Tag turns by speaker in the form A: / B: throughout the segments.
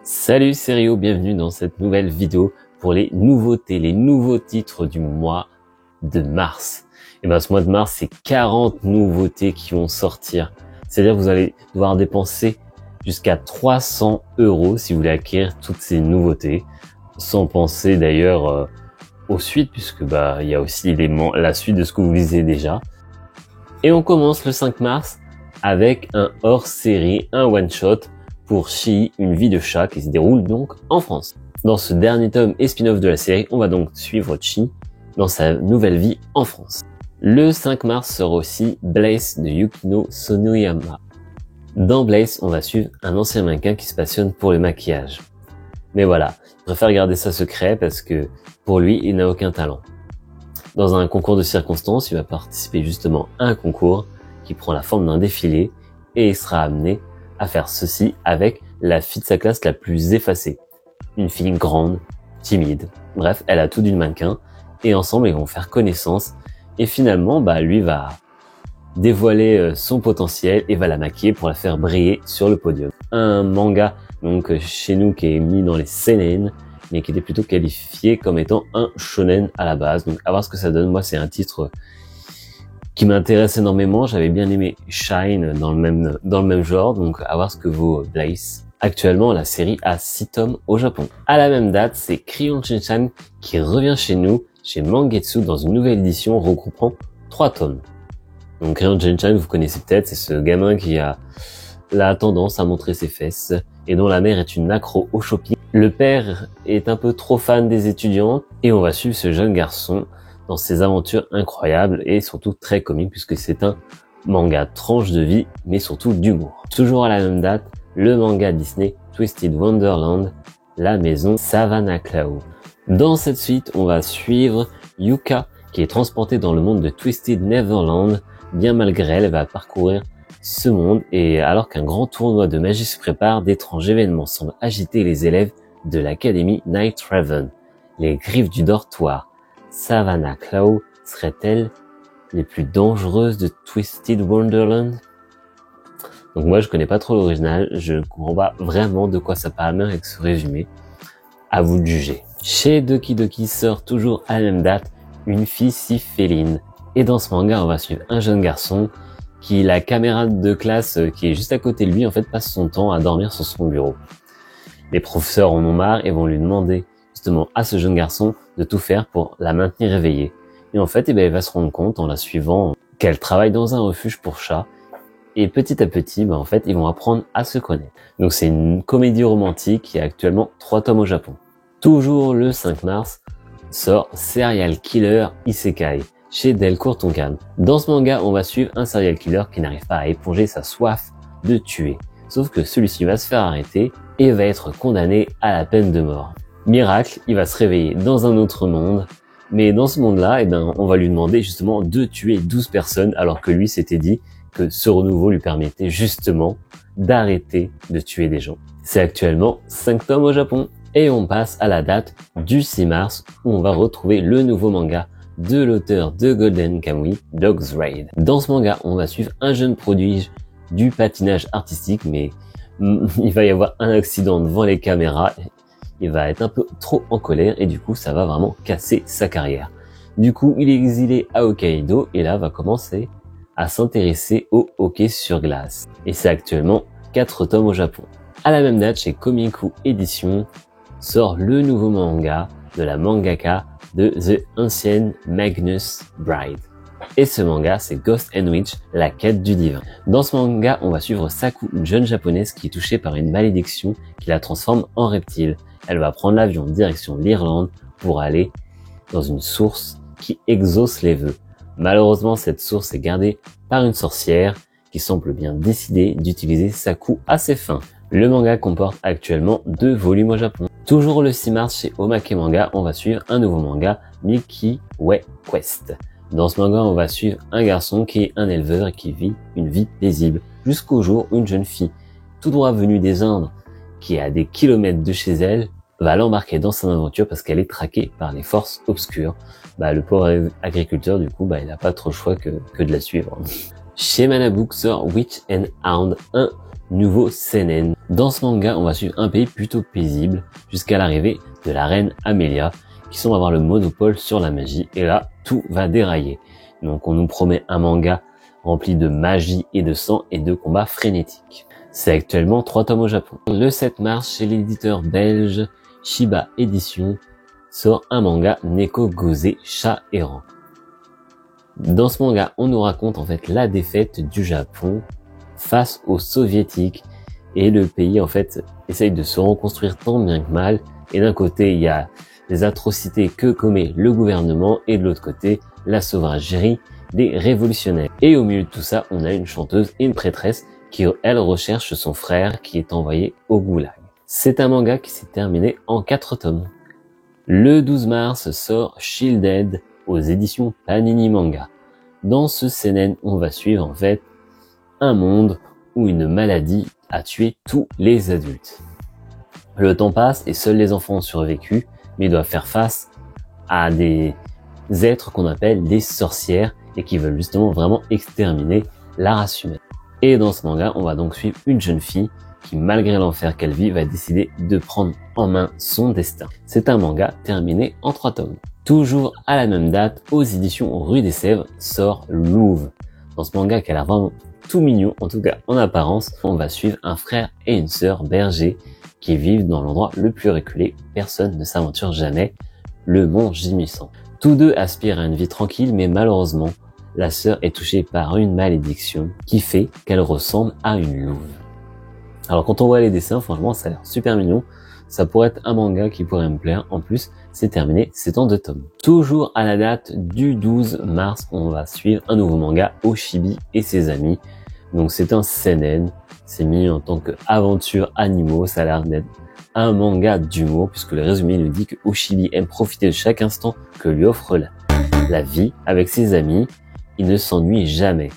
A: Salut, c'est Rio, bienvenue dans cette nouvelle vidéo pour les nouveautés, les nouveaux titres du mois de mars. Et ben ce mois de mars, c'est 40 nouveautés qui vont sortir. C'est-à-dire que vous allez devoir dépenser jusqu'à 300 € si vous voulez acquérir toutes ces nouveautés. Sans penser d'ailleurs aux suites, puisque il y a aussi la suite de ce que vous lisez déjà. Et on commence le 5 mars avec un hors-série, un one-shot pour Chi, une vie de chat qui se déroule donc en France. Dans ce dernier tome et spin-off de la série, on va donc suivre Chi dans sa nouvelle vie en France. Le 5 mars sort aussi Blaze de Yukino Tsunoyama. Dans Blaze, on va suivre un ancien mannequin qui se passionne pour le maquillage. Mais voilà, il préfère garder ça secret parce que pour lui, il n'a aucun talent. Dans un concours de circonstances, il va participer justement à un concours qui prend la forme d'un défilé et il sera amené à faire ceci avec la fille de sa classe la plus effacée. Une fille grande, timide. Bref, elle a tout d'une mannequin et ensemble ils vont faire connaissance et finalement lui va dévoiler son potentiel et va la maquiller pour la faire briller sur le podium. Un manga donc chez nous qui est mis dans les seinen mais qui était plutôt qualifié comme étant un shonen à la base. Donc à voir ce que ça donne. Moi c'est un titre qui m'intéresse énormément. J'avais bien aimé Shine dans le même genre, donc à voir ce que vaut Blaze. Actuellement, la série a 6 tomes au Japon. À la même date, c'est Crayon Shin-chan qui revient chez nous, chez Mangetsu, dans une nouvelle édition regroupant 3 tomes. Donc Crayon Shin-chan, vous connaissez peut-être, c'est ce gamin qui a la tendance à montrer ses fesses et dont la mère est une accro au shopping. Le père est un peu trop fan des étudiantes et on va suivre ce jeune garçon dans ses aventures incroyables et surtout très comiques puisque c'est un manga tranche de vie mais surtout d'humour. Toujours à la même date, le manga Disney Twisted Wonderland, la maison Savannah Cloud. Dans cette suite, on va suivre Yuka qui est transportée dans le monde de Twisted Neverland. Bien malgré elle, va parcourir ce monde et alors qu'un grand tournoi de magie se prépare, d'étranges événements semblent agiter les élèves de l'académie Night Raven. Les griffes du dortoir. Savannah Cloud serait-elle les plus dangereuses de Twisted Wonderland? Donc moi je connais pas trop l'original, je ne comprends pas vraiment de quoi ça parle même avec ce résumé. À vous de juger. Chez Doki Doki sort toujours à la même date une fille si féline. Et dans ce manga on va suivre un jeune garçon qui, la camarade de classe qui est juste à côté de lui, en fait passe son temps à dormir sur son bureau. Les professeurs en ont marre et vont lui demander justement à ce jeune garçon de tout faire pour la maintenir éveillée. Et en fait, il va se rendre compte en la suivant qu'elle travaille dans un refuge pour chats. Et petit à petit, en fait, ils vont apprendre à se connaître. Donc c'est une comédie romantique qui a actuellement 3 tomes au Japon. Toujours le 5 mars, sort Serial Killer Isekai chez Delcourt Tonkan. Dans ce manga, on va suivre un serial killer qui n'arrive pas à éponger sa soif de tuer. Sauf que celui-ci va se faire arrêter et va être condamné à la peine de mort. Miracle, il va se réveiller dans un autre monde, mais dans ce monde-là, on va lui demander justement de tuer 12 personnes, alors que lui s'était dit que ce renouveau lui permettait justement d'arrêter de tuer des gens. C'est actuellement 5 tomes au Japon, et on passe à la date du 6 mars, où on va retrouver le nouveau manga de l'auteur de Golden Kamuy, Dog's Raid. Dans ce manga, on va suivre un jeune prodige du patinage artistique, mais il va y avoir un accident devant les caméras. Il va être un peu trop en colère et du coup ça va vraiment casser sa carrière. Du coup il est exilé à Hokkaido et là va commencer à s'intéresser au hockey sur glace. Et c'est actuellement 4 tomes au Japon. À la même date chez Komiku Édition sort le nouveau manga de la mangaka de The Ancient Magnus Bride. Et ce manga, c'est Ghost and Witch, la quête du divin. Dans ce manga, on va suivre Saku, une jeune japonaise qui est touchée par une malédiction qui la transforme en reptile. Elle va prendre l'avion direction l'Irlande pour aller dans une source qui exauce les vœux. Malheureusement, cette source est gardée par une sorcière qui semble bien décider d'utiliser Saku à ses fins. Le manga comporte actuellement 2 volumes au Japon. Toujours le 6 mars chez Omake Manga, on va suivre un nouveau manga, Milky Way Quest. Dans ce manga, on va suivre un garçon qui est un éleveur et qui vit une vie paisible, jusqu'au jour où une jeune fille, tout droit venue des Indes, qui est à des kilomètres de chez elle, va l'embarquer dans son aventure parce qu'elle est traquée par les forces obscures. Le pauvre agriculteur, du coup, il n'a pas trop le choix que de la suivre. Chez Manabook sort Witch and Hound, un nouveau seinen. Dans ce manga, on va suivre un pays plutôt paisible jusqu'à l'arrivée de la reine Amelia, qui semble avoir le monopole sur la magie, et là, tout va dérailler. Donc on nous promet un manga rempli de magie et de sang et de combats frénétiques. C'est actuellement 3 tomes au Japon. Le 7 mars, chez l'éditeur belge Shiba Édition, sort un manga Neko Goze Chat Errant. Dans ce manga, on nous raconte en fait la défaite du Japon face aux soviétiques, et le pays en fait essaye de se reconstruire tant bien que mal, et d'un côté il y a les atrocités que commet le gouvernement, et de l'autre côté la sauvagerie des révolutionnaires. Et au milieu de tout ça, on a une chanteuse et une prêtresse qui, elle, recherche son frère qui est envoyé au goulag. C'est un manga qui s'est terminé en 4 tomes. Le 12 mars sort Shielded aux éditions Panini Manga. Dans ce seinen, on va suivre en fait un monde où une maladie a tué tous les adultes. Le temps passe et seuls les enfants ont survécu, mais ils doivent faire face à des êtres qu'on appelle des sorcières et qui veulent justement vraiment exterminer la race humaine. Et dans ce manga, on va donc suivre une jeune fille qui, malgré l'enfer qu'elle vit, va décider de prendre en main son destin. C'est un manga terminé en 3 tomes. Toujours à la même date, aux éditions Rue des Sèvres, sort Louvre. Dans ce manga qui a l'air vraiment tout mignon, en tout cas en apparence, on va suivre un frère et une sœur bergers qui vivent dans l'endroit le plus reculé, personne ne s'aventure jamais, le mont Gémissant. Tous deux aspirent à une vie tranquille, mais malheureusement, la sœur est touchée par une malédiction qui fait qu'elle ressemble à une louve. Alors quand on voit les dessins, franchement, ça a l'air super mignon. Ça pourrait être un manga qui pourrait me plaire. En plus, c'est terminé, c'est en 2 tomes. Toujours à la date du 12 mars, on va suivre un nouveau manga, Oshibi et ses amis. Donc c'est un seinen, c'est mis en tant qu'aventure animaux, ça a l'air d'être un manga d'humour, puisque le résumé nous dit que Oshibi aime profiter de chaque instant que lui offre la vie avec ses amis. Il ne s'ennuie jamais.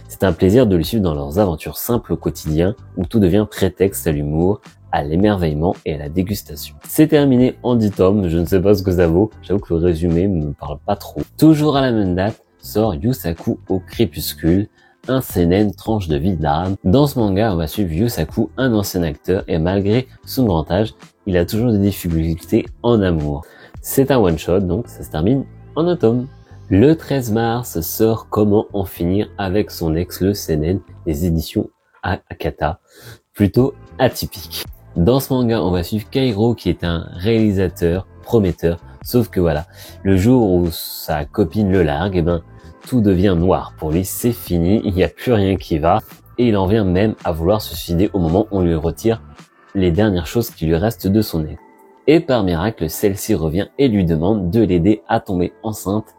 A: C'est un plaisir de les suivre dans leurs aventures simples au quotidien, où tout devient prétexte à l'humour, à l'émerveillement et à la dégustation. C'est terminé en 10 tomes, je ne sais pas ce que ça vaut, j'avoue que le résumé ne me parle pas trop. Toujours à la même date, sort Yusaku au crépuscule, un seinen tranche de vie d'âme. Dans ce manga, on va suivre Yusaku, un ancien acteur, et malgré son grand âge, il a toujours des difficultés en amour. C'est un one-shot, donc ça se termine en un tome. Le 13 mars sort Comment en finir avec son ex, le seinen, des éditions Akata, plutôt atypique. Dans ce manga, on va suivre Kairo qui est un réalisateur prometteur, sauf que voilà, le jour où sa copine le largue, eh ben, tout devient noir. Pour lui, c'est fini, il n'y a plus rien qui va, et il en vient même à vouloir se suicider au moment où on lui retire les dernières choses qui lui restent de son ex. Et par miracle, celle-ci revient et lui demande de l'aider à tomber enceinte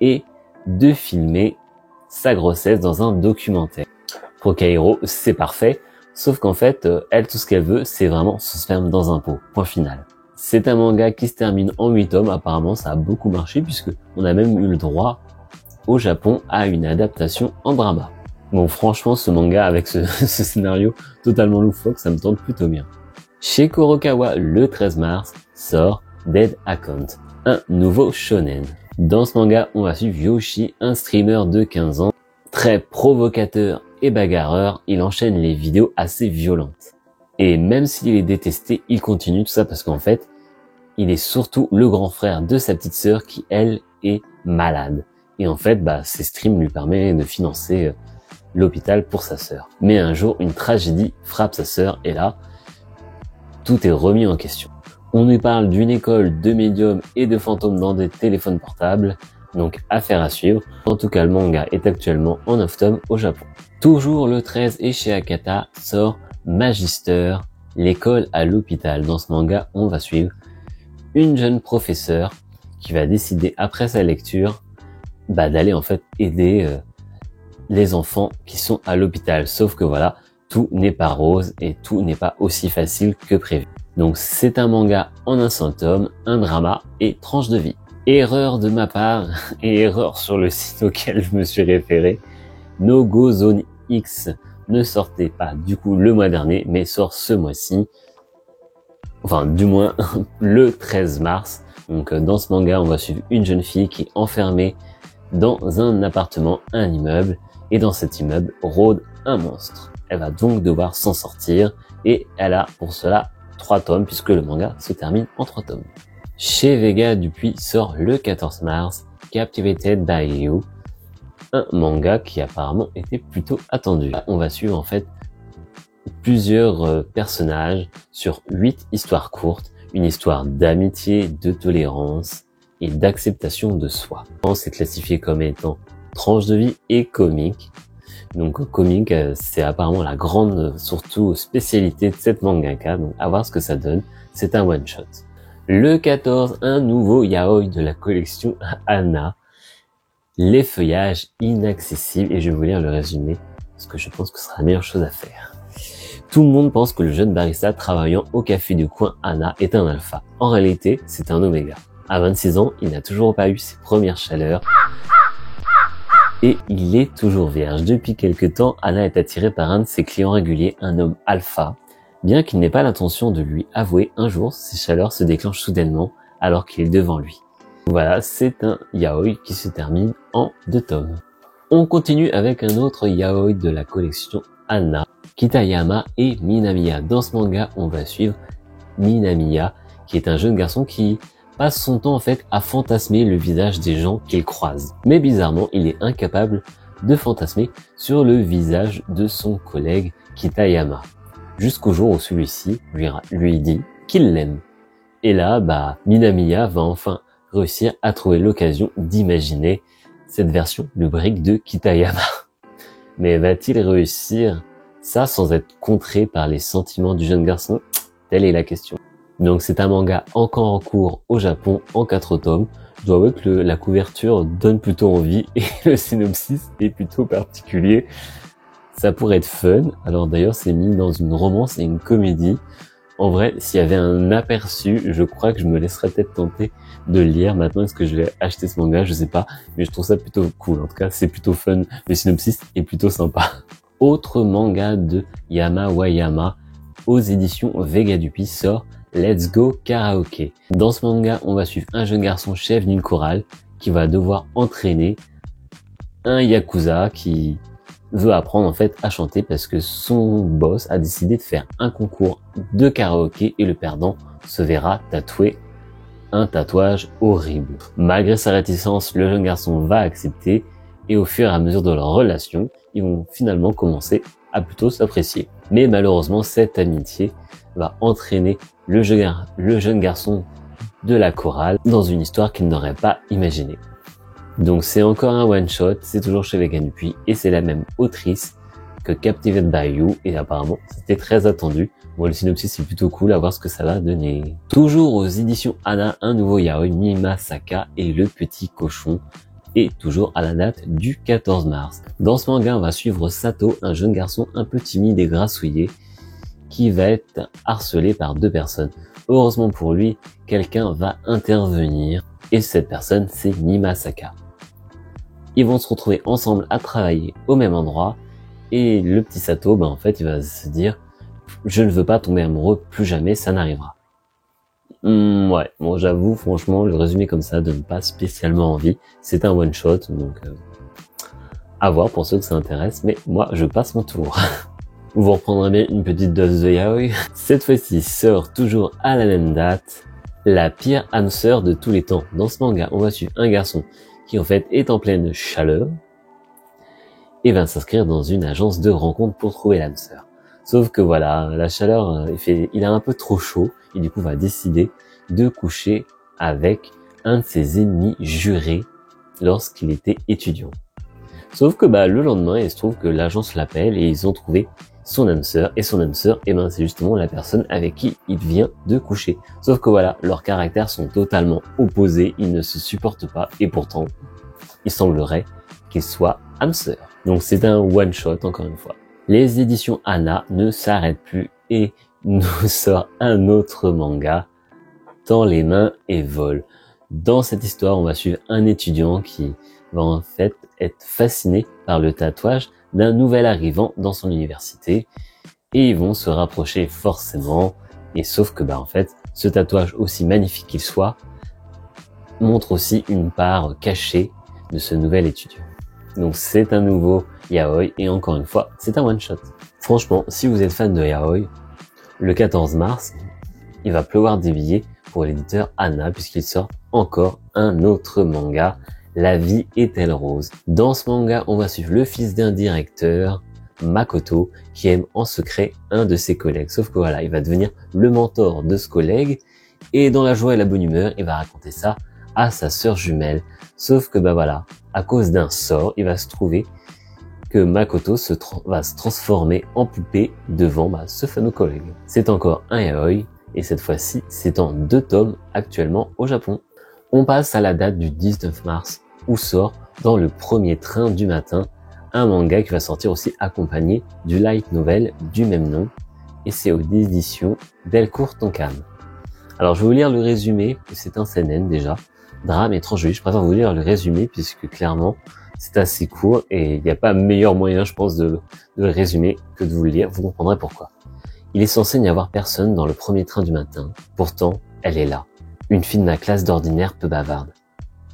A: et de filmer sa grossesse dans un documentaire. Pour Kairo, c'est parfait, sauf qu'en fait, elle, tout ce qu'elle veut, c'est vraiment se sperme dans un pot. Point final. C'est un manga qui se termine en 8 tomes. Apparemment, ça a beaucoup marché puisque on a même eu le droit au Japon à une adaptation en drama. Bon, franchement, ce manga avec ce scénario totalement loufoque, ça me tente plutôt bien. Chez Kurokawa, le 13 mars, sort Dead Account, un nouveau shonen. Dans ce manga, on va suivre Yoshi, un streamer de 15 ans, très provocateur et bagarreur. Il enchaîne les vidéos assez violentes. Et même s'il est détesté, il continue tout ça parce qu'en fait, il est surtout le grand frère de sa petite sœur qui, elle, est malade. Et en fait, ses streams lui permettent de financer l'hôpital pour sa sœur. Mais un jour, une tragédie frappe sa sœur et là, tout est remis en question. On nous parle d'une école de médiums et de fantômes dans des téléphones portables, donc affaire à suivre. En tout cas, le manga est actuellement en 9 tomes au Japon. Toujours le 13 et chez Akata sort Magister, l'école à l'hôpital. Dans ce manga, on va suivre une jeune professeure qui va décider après sa lecture d'aller en fait aider les enfants qui sont à l'hôpital. Sauf que voilà, tout n'est pas rose et tout n'est pas aussi facile que prévu. Donc c'est un manga en un seul tome, un drama et tranche de vie. Erreur de ma part et erreur sur le site auquel je me suis référé. No Go Zone X ne sortait pas du coup le mois dernier, mais sort ce mois-ci. Enfin, du moins le 13 mars. Donc dans ce manga, on va suivre une jeune fille qui est enfermée dans un appartement, un immeuble, et dans cet immeuble rôde un monstre. Elle va donc devoir s'en sortir et elle a pour cela 3 tomes puisque le manga se termine en 3 tomes. Chez Vega Dupuis sort le 14 mars Captivated by You, un manga qui apparemment était plutôt attendu. On va suivre en fait plusieurs personnages sur 8 histoires courtes, une histoire d'amitié, de tolérance et d'acceptation de soi. C'est classifié comme étant tranche de vie et comique. Donc comique, c'est apparemment la grande surtout spécialité de cette mangaka, donc à voir ce que ça donne. C'est un one shot. Le 14, un nouveau yaoi de la collection Anna, les feuillages inaccessibles, et je vais vous lire le résumé parce que je pense que ce sera la meilleure chose à faire. Tout le monde pense que le jeune barista travaillant au café du coin Anna est un alpha. En réalité, c'est un oméga. À 26 ans, il n'a toujours pas eu ses premières chaleurs et il est toujours vierge. Depuis quelque temps, Anna est attirée par un de ses clients réguliers, un homme alpha, bien qu'il n'ait pas l'intention de lui avouer. Un jour, ses chaleurs se déclenchent soudainement alors qu'il est devant lui. Voilà, c'est un yaoi qui se termine en 2 tomes. On continue avec un autre yaoi de la collection Anna, Kitayama et Minamiya. Dans ce manga, on va suivre Minamiya, qui est un jeune garçon qui passe son temps en fait à fantasmer le visage des gens qu'il croise. Mais bizarrement, il est incapable de fantasmer sur le visage de son collègue Kitayama. Jusqu'au jour où celui-ci lui dit qu'il l'aime. Et là, Minamiya va enfin réussir à trouver l'occasion d'imaginer cette version lubrique de Kitayama. Mais va-t-il réussir ça sans être contré par les sentiments du jeune garçon? Telle est la question. Donc c'est un manga encore en cours au Japon en 4 tomes. Je dois avouer que la couverture donne plutôt envie et le synopsis est plutôt particulier. Ça pourrait être fun. Alors d'ailleurs c'est mis dans une romance et une comédie. En vrai, s'il y avait un aperçu, je crois que je me laisserais peut-être tenter de le lire. Maintenant, est-ce que je vais acheter ce manga? Je sais pas, mais je trouve ça plutôt cool. En tout cas, c'est plutôt fun. Le synopsis est plutôt sympa. Autre manga de Yamawayama aux éditions Vega Dupuis sort Let's Go Karaoke. Dans ce manga, on va suivre un jeune garçon chef d'une chorale qui va devoir entraîner un yakuza qui veut apprendre en fait à chanter parce que son boss a décidé de faire un concours de karaoké et le perdant se verra tatouer un tatouage horrible. Malgré sa réticence, le jeune garçon va accepter et au fur et à mesure de leur relation, ils vont finalement commencer à plutôt s'apprécier. Mais malheureusement, cette amitié va entraîner le jeune garçon de la chorale dans une histoire qu'il n'aurait pas imaginée. Donc c'est encore un one shot, c'est toujours chez Vega Dupuis et c'est la même autrice que Captivated by You et apparemment c'était très attendu. Bon, le synopsis est plutôt cool, à voir ce que ça va donner. Toujours aux éditions Anna, un nouveau yaoi, Mimasaka et le petit cochon, et toujours à la date du 14 mars. Dans ce manga, on va suivre Sato, un jeune garçon un peu timide et grassouillé qui va être harcelé par 2 personnes. Heureusement pour lui, quelqu'un va intervenir et cette personne c'est Mimasaka. Ils vont se retrouver ensemble à travailler au même endroit et le petit Sato, en fait, il va se dire je ne veux pas tomber amoureux, plus jamais ça n'arrivera. Ouais, bon j'avoue franchement le résumé comme ça donne pas spécialement envie. C'est un one shot donc à voir pour ceux que ça intéresse, mais moi je passe mon tour. Vous reprendrez bien une petite dose de yaoi. Cette fois-ci sort toujours à la même date la pire âme sœur de tous les temps. Dans ce manga, on va suivre un garçon qui en fait est en pleine chaleur et va s'inscrire dans une agence de rencontre pour trouver l'âme sœur. Sauf que voilà, la chaleur, il a un peu trop chaud et du coup va décider de coucher avec un de ses ennemis jurés lorsqu'il était étudiant. Sauf que le lendemain, il se trouve que l'agence l'appelle et ils ont trouvé son âme sœur et son âme sœur, c'est justement la personne avec qui il vient de coucher. Sauf que voilà, leurs caractères sont totalement opposés, ils ne se supportent pas et pourtant, il semblerait qu'ils soient âme sœur. Donc c'est un one shot encore une fois. Les éditions Anna ne s'arrêtent plus et nous sort un autre manga, Tends les mains et vole. Dans cette histoire, on va suivre un étudiant qui va en fait être fasciné par le tatouage d'un nouvel arrivant dans son université et ils vont se rapprocher forcément et sauf que en fait ce tatouage aussi magnifique qu'il soit montre aussi une part cachée de ce nouvel étudiant. Donc c'est un nouveau yaoi et encore une fois c'est un one shot. Franchement, si vous êtes fan de yaoi, le 14 mars, il va pleuvoir des billets pour l'éditeur Anna puisqu'il sort encore un autre manga, La vie est-elle rose. Dans ce manga, on va suivre le fils d'un directeur, Makoto, qui aime en secret un de ses collègues. Sauf que voilà, il va devenir le mentor de ce collègue et dans la joie et la bonne humeur, il va raconter ça à sa sœur jumelle. Sauf que voilà, à cause d'un sort, il va se trouver que Makoto va se transformer en poupée devant ce fameux collègue. C'est encore un yaoi et cette fois-ci, c'est en 2 tomes actuellement au Japon. On passe à la date du 19 mars où sort dans le premier train du matin un manga qui va sortir aussi accompagné du light novel du même nom et c'est aux éditions Delcourt Tonkam. Alors je vais vous lire le résumé, c'est un seinen déjà, drame étrange, je préfère vous lire le résumé puisque clairement c'est assez court et il n'y a pas meilleur moyen je pense de le résumer que de vous le lire, vous comprendrez pourquoi. Il est censé n'y avoir personne dans le premier train du matin, pourtant elle est là, une fille de ma classe d'ordinaire peu bavarde.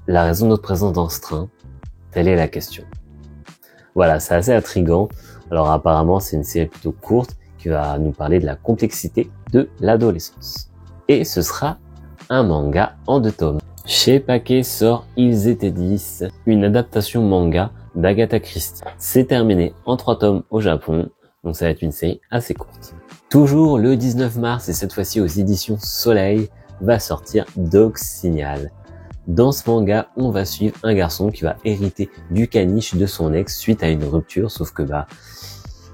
A: La raison de notre présence dans ce train, telle est la question. Voilà, c'est assez intriguant. Alors apparemment, c'est une série plutôt courte qui va nous parler de la complexité de l'adolescence. Et ce sera un manga en 2 tomes. Chez Paquet sort Ils étaient 10, une adaptation manga d'Agatha Christie. C'est terminé en 3 tomes au Japon, donc ça va être une série assez courte. Toujours le 19 mars, et cette fois-ci aux éditions Soleil, va sortir Dog Signal. Dans ce manga, on va suivre un garçon qui va hériter du caniche de son ex suite à une rupture, sauf que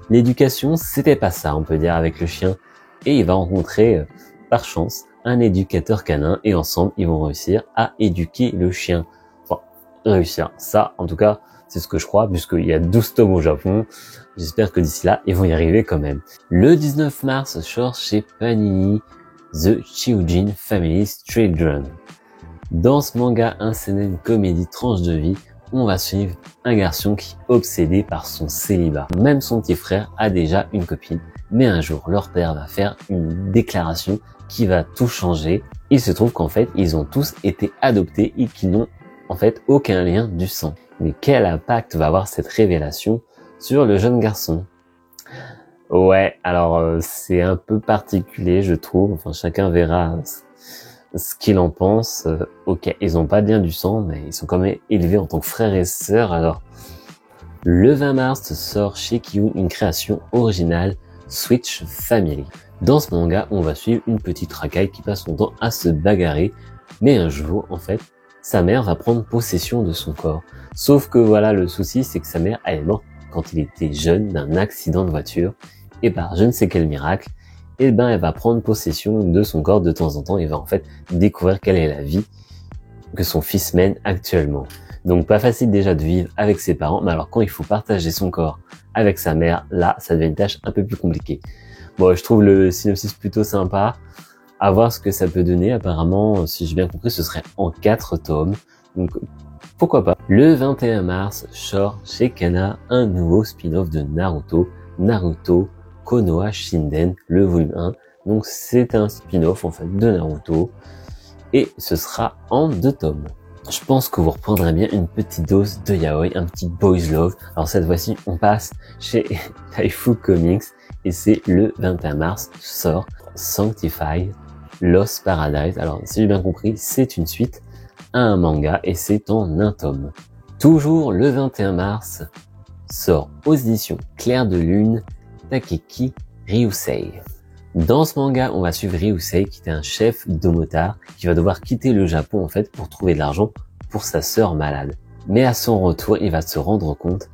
A: l'éducation, c'était pas ça, on peut dire, avec le chien. Et il va rencontrer, par chance, un éducateur canin et ensemble, ils vont réussir à éduquer le chien. Enfin, réussir. Ça, en tout cas, c'est ce que je crois, puisqu'il y a 12 tomes au Japon. J'espère que d'ici là, ils vont y arriver quand même. Le 19 mars, sort chez Panini The Chiujin Family's Children. Dans ce manga, un seinen comédie tranche de vie, on va suivre un garçon qui est obsédé par son célibat. Même son petit frère a déjà une copine, mais un jour, leur père va faire une déclaration qui va tout changer. Il se trouve qu'en fait, ils ont tous été adoptés et qu'ils n'ont en fait aucun lien du sang. Mais quel impact va avoir cette révélation sur le jeune garçon? Ouais, alors c'est un peu particulier, je trouve. Enfin, chacun verra ce qu'il en pense. Ok, ils n'ont pas de lien du sang, mais ils sont quand même élevés en tant que frères et sœurs. Alors, le 20 mars sort chez Kiyun une création originale, Switch Family. Dans ce manga, on va suivre une petite racaille qui passe son temps à se bagarrer, mais un jour, en fait, sa mère va prendre possession de son corps. Sauf que voilà, le souci, c'est que sa mère, elle est morte quand il était jeune d'un accident de voiture, et par je ne sais quel miracle, elle va prendre possession de son corps de temps en temps et va en fait découvrir quelle est la vie que son fils mène actuellement. Donc pas facile déjà de vivre avec ses parents, mais alors quand il faut partager son corps avec sa mère, là, ça devient une tâche un peu plus compliquée. Bon, je trouve le synopsis plutôt sympa, à voir ce que ça peut donner. Apparemment, si j'ai bien compris, ce serait en 4 tomes, donc pourquoi pas. Le 21 mars, sort chez Kana un nouveau spin-off de Naruto, Naruto Konoha Shinden, le volume 1. Donc c'est un spin-off en fait de Naruto et ce sera en 2 tomes. Je pense que vous reprendrez bien une petite dose de yaoi, un petit boys love. Alors cette fois-ci, on passe chez Taifu Comics et c'est le 21 mars sort Sanctified Lost Paradise. Alors si j'ai bien compris, c'est une suite à un manga et c'est en 1 tome. Toujours le 21 mars sort aux éditions Clair de Lune Takeki Ryusei. Dans ce manga, on va suivre Ryusei qui est un chef de motard qui va devoir quitter le Japon en fait pour trouver de l'argent pour sa sœur malade. Mais à son retour, il va se rendre compte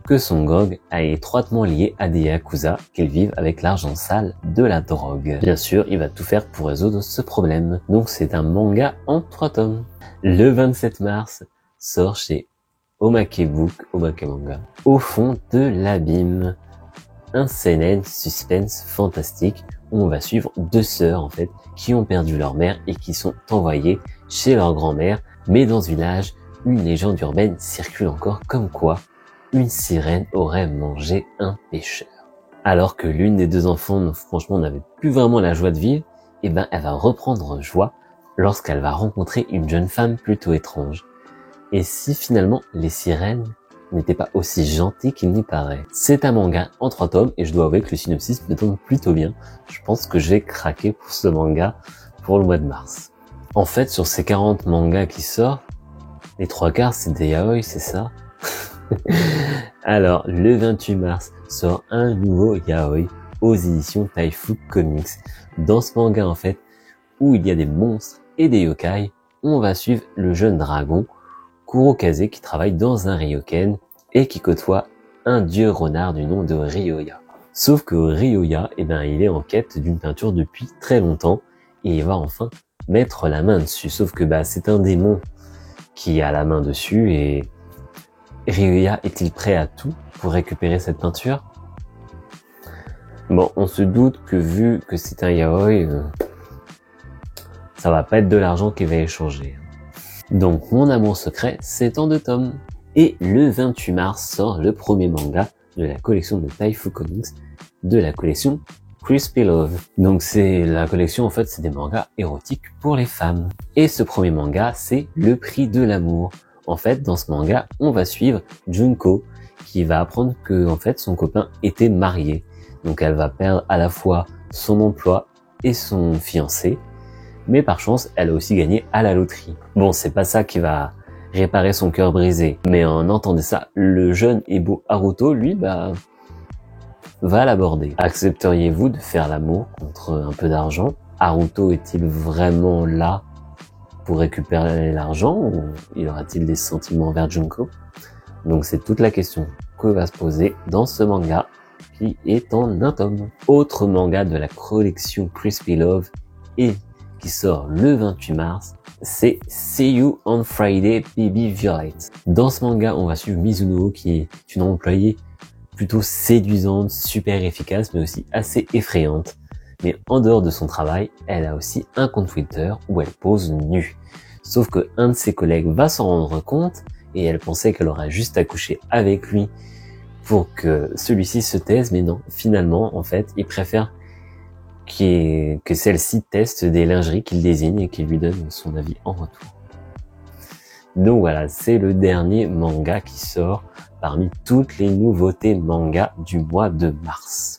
A: que son gang est étroitement lié à des yakuza qu'ils vivent avec l'argent sale de la drogue. Bien sûr, il va tout faire pour résoudre ce problème. Donc c'est un manga en 3 tomes. Le 27 mars sort chez Omake Manga, Au fond de l'abîme. Un seinen suspense fantastique où on va suivre 2 sœurs en fait qui ont perdu leur mère et qui sont envoyées chez leur grand-mère, mais dans ce village, une légende urbaine circule encore comme quoi une sirène aurait mangé un pêcheur. Alors que l'une des 2 enfants, franchement, n'avait plus vraiment la joie de vivre, elle va reprendre joie lorsqu'elle va rencontrer une jeune femme plutôt étrange. Et si finalement les sirènes n'était pas aussi gentil qu'il n'y paraît. C'est un manga en 3 tomes et je dois avouer que le synopsis me tombe plutôt bien. Je pense que j'ai craqué pour ce manga pour le mois de mars. En fait, sur ces 40 mangas qui sortent, les 3/4 c'est des yaoi, c'est ça? Alors, le 28 mars sort un nouveau yaoi aux éditions Taifu Comics. Dans ce manga, en fait, où il y a des monstres et des yokai, on va suivre le jeune dragon Kurokaze qui travaille dans un ryoken et qui côtoie un dieu renard du nom de Ryoya. Sauf que Ryoya, il est en quête d'une peinture depuis très longtemps et il va enfin mettre la main dessus. Sauf que c'est un démon qui a la main dessus et Ryoya est-il prêt à tout pour récupérer cette peinture? Bon, on se doute que vu que c'est un yaoi, ça va pas être de l'argent qui va échanger. Donc, Mon amour secret, c'est en 2 tomes. Et le 28 mars sort le premier manga de la collection de Taifu Comics, de la collection Crispy Love. Donc c'est la collection, en fait, c'est des mangas érotiques pour les femmes. Et ce premier manga, c'est Le prix de l'amour. En fait, dans ce manga, on va suivre Junko, qui va apprendre que, en fait, son copain était marié. Donc elle va perdre à la fois son emploi et son fiancé. Mais par chance, elle a aussi gagné à la loterie. Bon, c'est pas ça qui va réparer son cœur brisé. Mais en entendant ça, le jeune et beau Haruto, lui, va l'aborder. Accepteriez-vous de faire l'amour contre un peu d'argent? Haruto est-il vraiment là pour récupérer l'argent ou il aura-t-il des sentiments envers Junko? Donc c'est toute la question que va se poser dans ce manga qui est en 1 tome. Autre manga de la collection Crispy Love et qui sort le 28 mars, c'est See You on Friday Baby Violet. Dans ce manga, on va suivre Mizuno qui est une employée plutôt séduisante, super efficace, mais aussi assez effrayante. Mais en dehors de son travail, elle a aussi un compte Twitter où elle pose nue. Sauf que un de ses collègues va s'en rendre compte et elle pensait qu'elle aurait juste à coucher avec lui pour que celui-ci se taise, mais non, finalement, en fait, il préfère que celle-ci teste des lingeries qu'il désigne et qu'il lui donne son avis en retour. Donc voilà, c'est le dernier manga qui sort parmi toutes les nouveautés manga du mois de mars.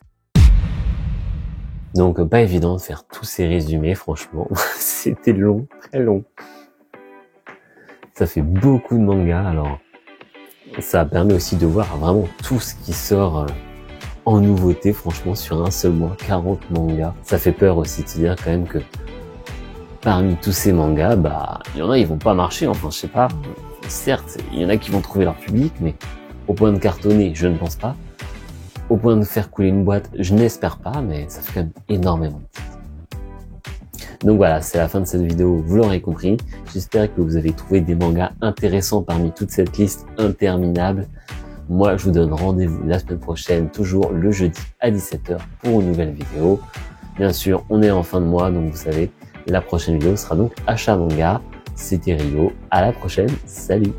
A: Donc pas évident de faire tous ces résumés, franchement, c'était long, très long. Ça fait beaucoup de mangas, alors ça permet aussi de voir vraiment tout ce qui sort en nouveauté, franchement, sur un seul mois, 40 mangas. Ça fait peur aussi de se dire quand même que parmi tous ces mangas, il y en a, ils vont pas marcher, enfin, je sais pas. Certes, il y en a qui vont trouver leur public, mais au point de cartonner, je ne pense pas. Au point de faire couler une boîte, je n'espère pas, mais ça fait quand même énormément. Donc voilà, c'est la fin de cette vidéo, vous l'aurez compris. J'espère que vous avez trouvé des mangas intéressants parmi toute cette liste interminable. Moi, je vous donne rendez-vous la semaine prochaine, toujours le jeudi à 17 h pour une nouvelle vidéo. Bien sûr, on est en fin de mois, donc vous savez, la prochaine vidéo sera donc achat manga. C'était Rio, à la prochaine, salut!